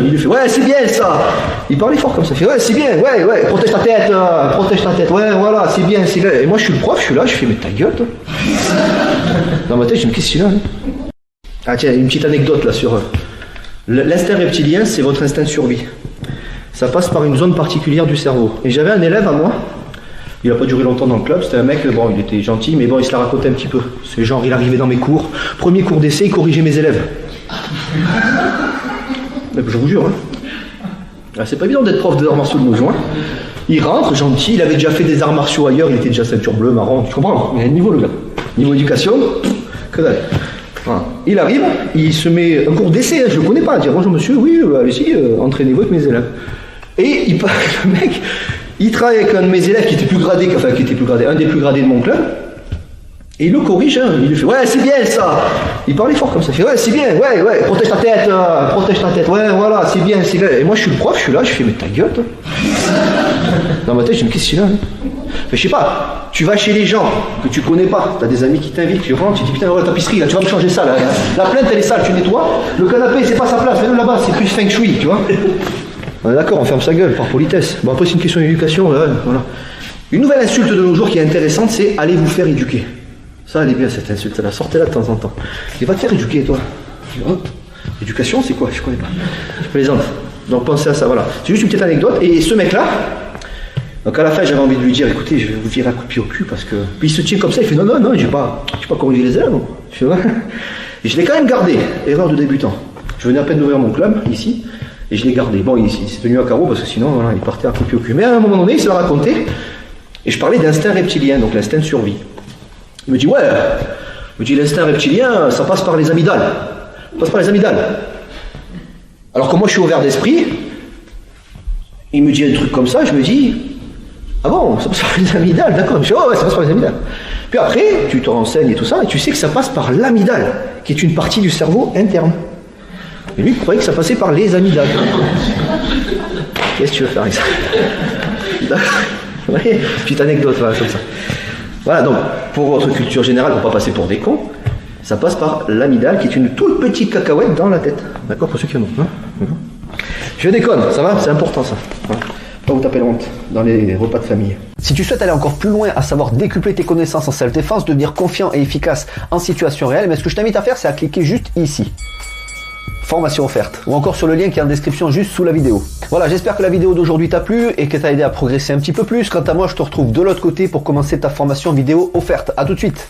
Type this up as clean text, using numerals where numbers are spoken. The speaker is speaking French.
il lui fait ouais c'est bien ça. Il parlait fort comme ça, il fait ouais c'est bien, ouais, protège ta tête, ouais voilà c'est bien. Et moi je suis le prof, je suis là, je fais mais ta gueule toi. Dans ma tête je me dis qu'est-ce que c'est là hein. Ah tiens, une petite anecdote là sur l'instinct reptilien, c'est votre instinct de survie. Ça passe par une zone particulière du cerveau. Et j'avais un élève à moi, il n'a pas duré longtemps dans le club, c'était un mec, bon il était gentil, mais bon il se la racontait un petit peu. C'est genre il arrivait dans mes cours, premier cours d'essai, il corrigeait mes élèves. Je vous jure, hein. C'est pas évident d'être prof d'arts martiaux de nos jours. Hein. Il rentre, gentil, il avait déjà fait des arts martiaux ailleurs, il était déjà ceinture bleue, marron, tu comprends? Il a un niveau le gars. Niveau éducation, que dalle. Voilà. Il arrive, il se met un cours d'essai, hein, je le connais pas, il dit bonjour monsieur, oui, allez-y, entraînez-vous avec mes élèves. Et il part, le mec, il travaille avec un de mes élèves qui était plus gradé, un des plus gradés de mon club. Et il le corrige, hein. Il lui fait ouais c'est bien ça. Il parlait fort comme ça, il fait ouais c'est bien, ouais, protège ta tête, ouais voilà c'est bien. Et moi je suis le prof, je suis là, je fais mais ta gueule toi. Dans ma tête je me dis qu'est-ce que c'est là hein. Je sais pas, tu vas chez les gens que tu connais pas, t'as des amis qui t'invitent, tu rentres, tu dis putain ouais, la tapisserie là, tu vas me changer ça là. La plainte elle est sale, tu nettoies, le canapé c'est pas sa place, mets-le là-bas, c'est plus feng shui, tu vois. On est d'accord, on ferme sa gueule par politesse. Bon après c'est une question d'éducation, voilà. Une nouvelle insulte de nos jours qui est intéressante, c'est allez vous faire éduquer. Ça, elle est bien cette insulte, la sortez là de temps en temps. Il va te faire éduquer, toi. Éducation, c'est quoi? Je connais pas. Je plaisante. Donc pensez à ça, voilà. C'est juste une petite anecdote. Et ce mec-là, donc à la fin, j'avais envie de lui dire, écoutez, je vais vous virer un coup de pied au cul parce que. Puis il se tient comme ça, il fait non, je vais pas corriger les élèves. Je fais ouais. Et je l'ai quand même gardé. Erreur de débutant. Je venais à peine d'ouvrir mon club, ici, et je l'ai gardé. Bon, il s'est tenu à carreau parce que sinon, voilà, il partait un coup de pied au cul. Mais à un moment donné, il se l'a raconté. Et je parlais d'instinct reptilien, donc l'instinct de survie. Il me dit ouais, l'instinct reptilien, ça passe par les amygdales. Ça passe par les amygdales. Alors que moi je suis ouvert d'esprit, il me dit un truc comme ça, je me dis ah bon, ça passe par les amygdales, d'accord. Je dis ouais, ça passe par les amygdales. Puis après, tu te renseignes et tout ça, et tu sais que ça passe par l'amygdale, qui est une partie du cerveau interne. Et lui, il croyait que ça passait par les amygdales. Qu'est-ce que tu veux faire avec ça? Ouais, petite anecdote, voilà, comme ça. Voilà, donc, pour votre culture générale, pour ne pas passer pour des cons, ça passe par l'amygdale, qui est une toute petite cacahuète dans la tête. D'accord, pour ceux qui en ont. Hein, je déconne, ça va? C'est important, ça. Voilà. Pas vous taper la honte dans les repas de famille. Si tu souhaites aller encore plus loin, à savoir décupler tes connaissances en self-défense, devenir confiant et efficace en situation réelle, mais ce que je t'invite à faire, c'est à cliquer juste ici. Formation offerte, ou encore sur le lien qui est en description juste sous la vidéo. Voilà, j'espère que la vidéo d'aujourd'hui t'a plu et que t'a aidé à progresser un petit peu plus. Quant à moi, je te retrouve de l'autre côté pour commencer ta formation vidéo offerte. À tout de suite.